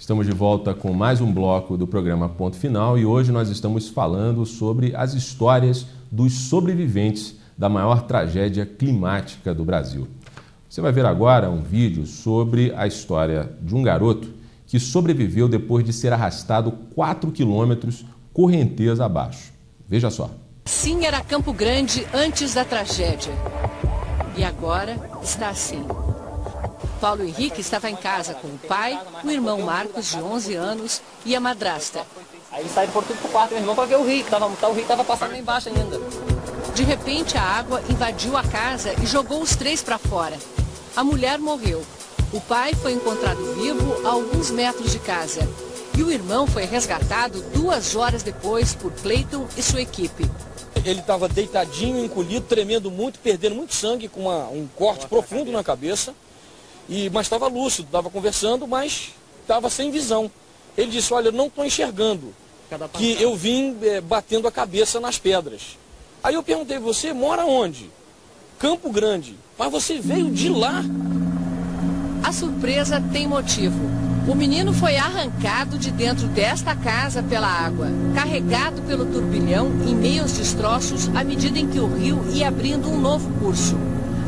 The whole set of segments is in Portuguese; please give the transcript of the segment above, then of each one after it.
Estamos de volta com mais um bloco do programa Ponto Final e hoje nós estamos falando sobre as histórias dos sobreviventes da maior tragédia climática do Brasil. Você vai ver agora um vídeo sobre a história de um garoto que sobreviveu depois de ser arrastado 4 quilômetros correnteza abaixo. Veja só. Assim era Campo Grande antes da tragédia. E agora está assim. Paulo Henrique estava em casa com o pai, o irmão Marcos, de 11 anos, e a madrasta. Aí eles saíram por tudo pro quarto, meu irmão, para ver o rio, o rio estava passando lá embaixo ainda. De repente, a água invadiu a casa e jogou os três para fora. A mulher morreu. O pai foi encontrado vivo a alguns metros de casa. E o irmão foi resgatado 2 horas depois por Cleiton e sua equipe. Ele estava deitadinho, encolhido, tremendo muito, perdendo muito sangue, com um corte profundo na cabeça. Mas estava lúcido, estava conversando, mas estava sem visão. Ele disse, olha, eu não estou enxergando, que eu vim batendo a cabeça nas pedras. Aí eu perguntei, você mora onde? Campo Grande. Mas você veio de lá? A surpresa tem motivo. O menino foi arrancado de dentro desta casa pela água, carregado pelo turbilhão em meio aos destroços à medida em que o rio ia abrindo um novo curso.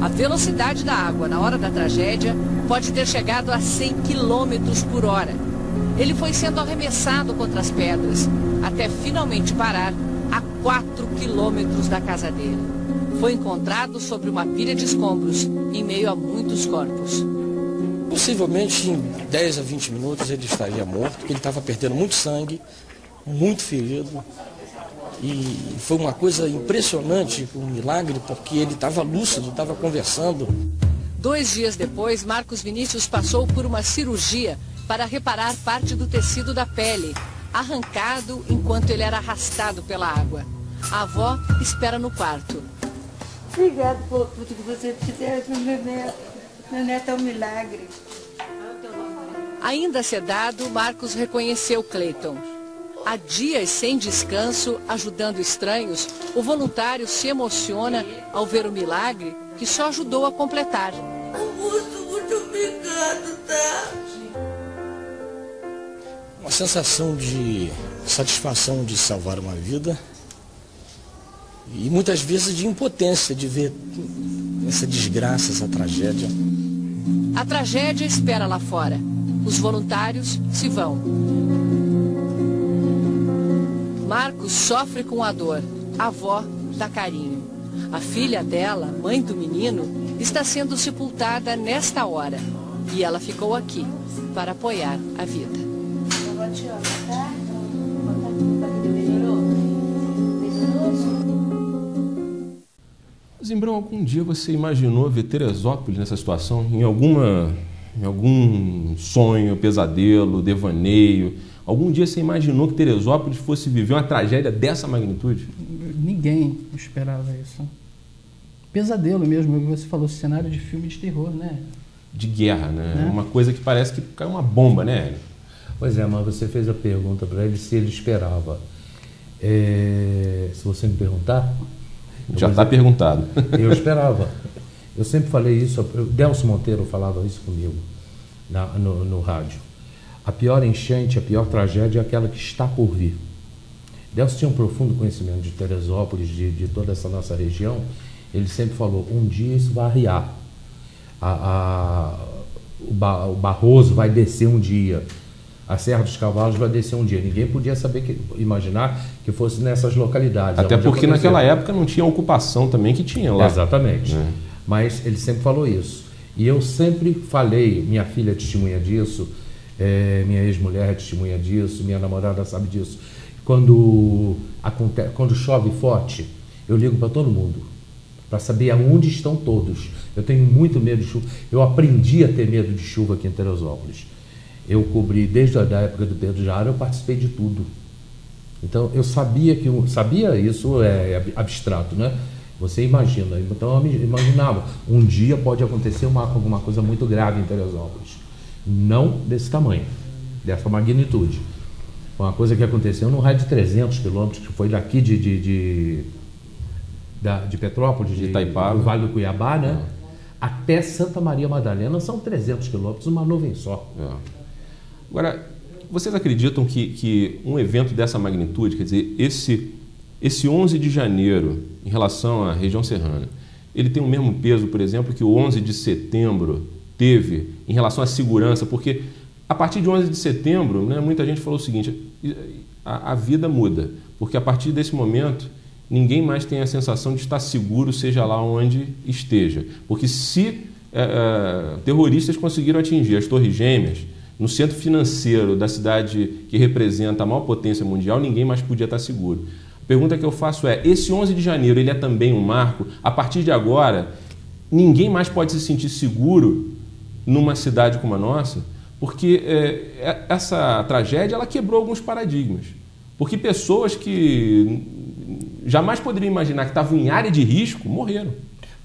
A velocidade da água na hora da tragédia pode ter chegado a 100 km por hora. Ele foi sendo arremessado contra as pedras, até finalmente parar a 4 quilômetros da casa dele. Foi encontrado sobre uma pilha de escombros, em meio a muitos corpos. Possivelmente em 10 a 20 minutos ele estaria morto, porque ele estava perdendo muito sangue, muito ferido. E foi uma coisa impressionante, um milagre, porque ele estava lúcido, estava conversando. 2 dias depois, Marcos Vinícius passou por uma cirurgia para reparar parte do tecido da pele, arrancado enquanto ele era arrastado pela água. A avó espera no quarto. Obrigado por tudo que você fizesse, meu neto. Meu neto é um milagre. Ainda sedado, Marcos reconheceu Cleiton. Há dias sem descanso, ajudando estranhos, o voluntário se emociona ao ver o milagre que só ajudou a completar. Muito obrigado, tá? Uma sensação de satisfação de salvar uma vida e muitas vezes de impotência de ver essa desgraça, essa tragédia. A tragédia espera lá fora. Os voluntários se vão. Marcos sofre com a dor. A avó dá carinho. A filha dela, mãe do menino, está sendo sepultada nesta hora. E ela ficou aqui para apoiar a vida. Zimbrão, algum dia você imaginou ver Teresópolis nessa situação? Em algum sonho, pesadelo, devaneio? Algum dia você imaginou que Teresópolis fosse viver uma tragédia dessa magnitude? Ninguém esperava isso. Pesadelo mesmo, como você falou, cenário de filme de terror, né? De guerra, né? Uma coisa que parece que caiu uma bomba, né? Pois é, mas você fez a pergunta para ele se ele esperava. Se você me perguntar... Já está perguntado. Eu esperava. Eu sempre falei isso, Delcio Monteiro falava isso comigo no rádio. A pior enchente, a pior tragédia é aquela que está por vir. Delcio tinha um profundo conhecimento de Teresópolis, de toda essa nossa região. Ele sempre falou, um dia isso vai arriar. O Barroso vai descer um dia. A Serra dos Cavalos vai descer um dia. Ninguém podia imaginar que fosse nessas localidades. Até porque naquela época não tinha a ocupação também que tinha lá. Exatamente. Mas ele sempre falou isso. E eu sempre falei, minha filha é testemunha disso, minha ex-mulher é testemunha disso, minha namorada sabe disso. Quando chove forte, eu ligo para todo mundo, para saber aonde estão todos. Eu tenho muito medo de chuva. Eu aprendi a ter medo de chuva aqui em Teresópolis. Eu cobri, desde a época do Pedro Jara, eu participei de tudo. Então, eu sabia isso é abstrato, né? Você imagina. Então, eu imaginava, um dia pode acontecer alguma coisa muito grave em Teresópolis. Não desse tamanho, dessa magnitude. Uma coisa que aconteceu num raio de 300 quilômetros, que foi daqui de Petrópolis, de Itaipava, do Vale do Cuiabá, né? Até Santa Maria Madalena são 300 quilômetros, uma nuvem só. Agora, vocês acreditam que um evento dessa magnitude, quer dizer, esse 11 de janeiro, em relação à região serrana, ele tem o mesmo peso, por exemplo, que o 11 de setembro teve em relação à segurança? Porque a partir de 11 de setembro, né, muita gente falou o seguinte, a vida muda, porque a partir desse momento ninguém mais tem a sensação de estar seguro, seja lá onde esteja. Porque se terroristas conseguiram atingir as Torres Gêmeas, no centro financeiro da cidade que representa a maior potência mundial, ninguém mais podia estar seguro. A pergunta que eu faço é, esse 11 de janeiro ele é também um marco? A partir de agora, ninguém mais pode se sentir seguro numa cidade como a nossa? Porque essa tragédia ela quebrou alguns paradigmas. Porque pessoas que jamais poderiam imaginar que estavam em área de risco morreram.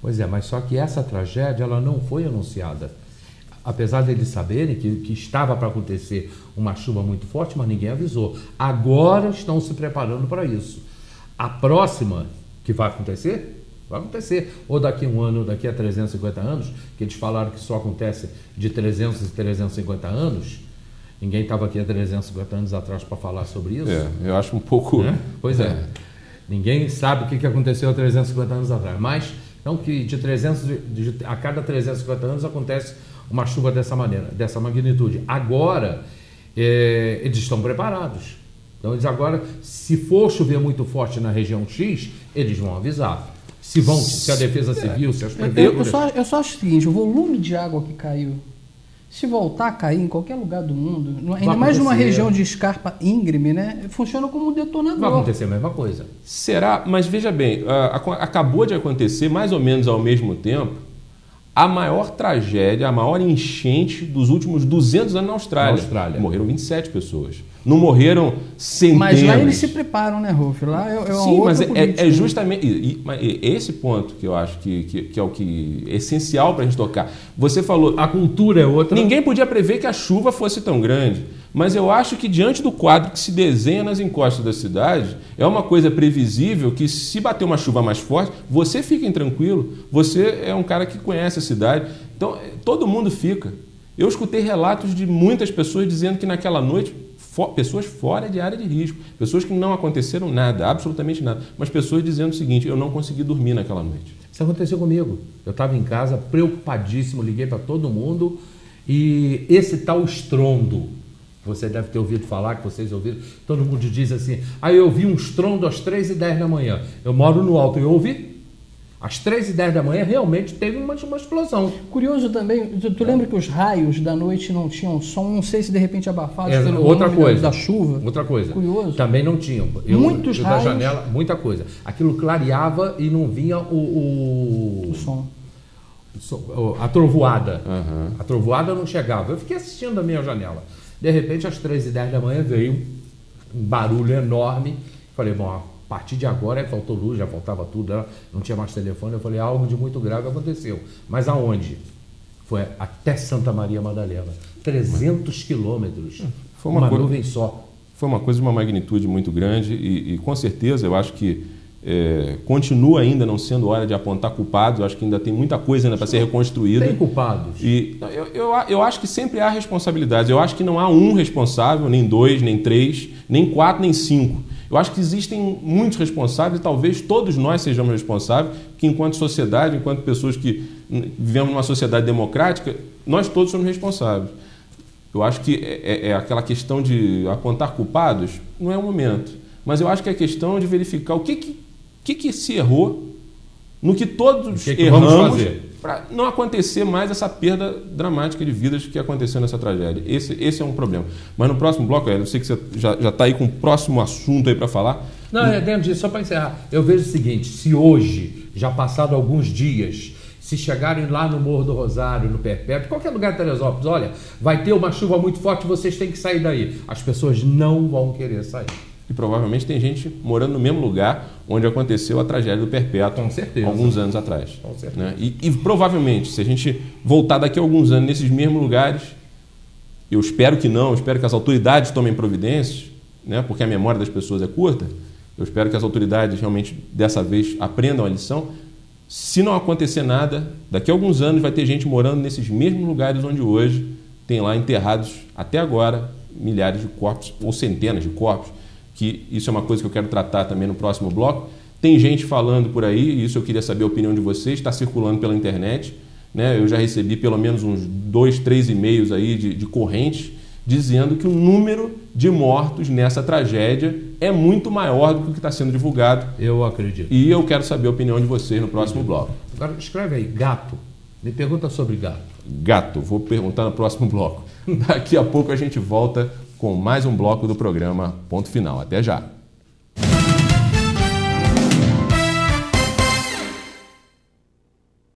Pois é, mas só que essa tragédia ela não foi anunciada. Apesar deles saberem que estava para acontecer uma chuva muito forte, mas ninguém avisou. Agora estão se preparando para isso. A próxima que vai acontecer ou daqui a um ano, ou daqui a 350 anos, que eles falaram que só acontece de 300 e 350 anos. Ninguém estava aqui há 350 anos atrás para falar sobre isso. Eu acho um pouco... Pois é. Ninguém sabe o que aconteceu há 350 anos atrás. Mas, então, que a cada 350 anos acontece uma chuva dessa maneira, dessa magnitude. Agora, eles estão preparados. Então, eles agora, se for chover muito forte na região X, eles vão avisar. Se a Defesa Civil, se as prefeituras... Eu só acho o seguinte, o volume de água que caiu, se voltar a cair em qualquer lugar do mundo, ainda mais numa região de escarpa íngreme, né, funciona como um detonador. Vai acontecer a mesma coisa. Será? Mas veja bem, acabou de acontecer, mais ou menos ao mesmo tempo, a maior tragédia, a maior enchente dos últimos 200 anos na Austrália. Morreram 27 pessoas. Não morreram centenas. Mas lá eles se preparam, né, Rolf? Lá Sim, mas é justamente esse ponto que eu acho que é o que é essencial para a gente tocar. Você falou... A cultura é outra. Ninguém podia prever que a chuva fosse tão grande. Mas eu acho que diante do quadro que se desenha nas encostas da cidade, é uma coisa previsível que se bater uma chuva mais forte, você fica tranquilo. Você é um cara que conhece a cidade. Então, todo mundo fica. Eu escutei relatos de muitas pessoas dizendo que naquela noite... pessoas fora de área de risco, pessoas que não aconteceram nada, absolutamente nada, mas pessoas dizendo o seguinte, eu não consegui dormir naquela noite. Isso aconteceu comigo. Eu estava em casa preocupadíssimo, liguei para todo mundo e esse tal estrondo, você deve ter ouvido falar, que vocês ouviram, todo mundo diz assim, eu ouvi um estrondo às 3h10 da manhã, eu moro no alto e eu ouvi. Às 3h10 da manhã realmente teve uma explosão. Curioso também, tu lembra que os raios da noite não tinham som? Não sei se de repente abafados pelo outra coisa da chuva. Outra coisa. Curioso. Também não tinham. Muitos raios. Da janela, muita coisa. Aquilo clareava e não vinha o som. A trovoada. Uhum. A trovoada não chegava. Eu fiquei assistindo da minha janela. De repente, às 3h10 da manhã veio um barulho enorme. Falei, bom, a partir de agora faltou luz, já faltava tudo, não tinha mais telefone. Eu falei, algo de muito grave aconteceu. Mas aonde? Foi até Santa Maria Madalena. 300 quilômetros. Foi uma nuvem só. Foi uma coisa de uma magnitude muito grande e com certeza eu acho que continua ainda não sendo hora de apontar culpados. Eu acho que ainda tem muita coisa ainda para ser reconstruída. Tem culpados. E eu acho que sempre há responsabilidades. Eu acho que não há um responsável, nem dois, nem três, nem quatro, nem cinco. Eu acho que existem muitos responsáveis e talvez todos nós sejamos responsáveis, que enquanto sociedade, enquanto pessoas que vivemos numa sociedade democrática, nós todos somos responsáveis. Eu acho que aquela questão de apontar culpados não é o momento. Mas eu acho que é questão de verificar o que se errou, no que todos erramos, para não acontecer mais essa perda dramática de vidas que aconteceu nessa tragédia. Esse é um problema. Mas no próximo bloco, eu sei que você já está aí com o próximo assunto aí para falar. Não, dentro disso, só para encerrar, eu vejo o seguinte, se hoje, já passado alguns dias, se chegarem lá no Morro do Rosário, no Perpétuo, qualquer lugar de Teresópolis, olha, vai ter uma chuva muito forte, vocês têm que sair daí. As pessoas não vão querer sair. E provavelmente tem gente morando no mesmo lugar onde aconteceu a tragédia do Perpétuo, com certeza, alguns anos atrás. Com certeza. Né? E provavelmente, se a gente voltar daqui a alguns anos nesses mesmos lugares, eu espero que não, eu espero que as autoridades tomem providências, né? Porque a memória das pessoas é curta, eu espero que as autoridades realmente dessa vez aprendam a lição. Se não acontecer nada, daqui a alguns anos vai ter gente morando nesses mesmos lugares onde hoje tem lá enterrados até agora milhares de corpos ou centenas de corpos, que isso é uma coisa que eu quero tratar também no próximo bloco. Tem gente falando por aí, e isso eu queria saber a opinião de vocês, está circulando pela internet, né? Eu já recebi pelo menos uns 2, 3 e-mails aí de correntes dizendo que o número de mortos nessa tragédia é muito maior do que o que está sendo divulgado. Eu acredito. E eu quero saber a opinião de vocês no próximo bloco. Agora, escreve aí, gato. Me pergunta sobre gato. Gato, vou perguntar no próximo bloco. Daqui a pouco a gente volta com mais um bloco do programa Ponto Final. Até já.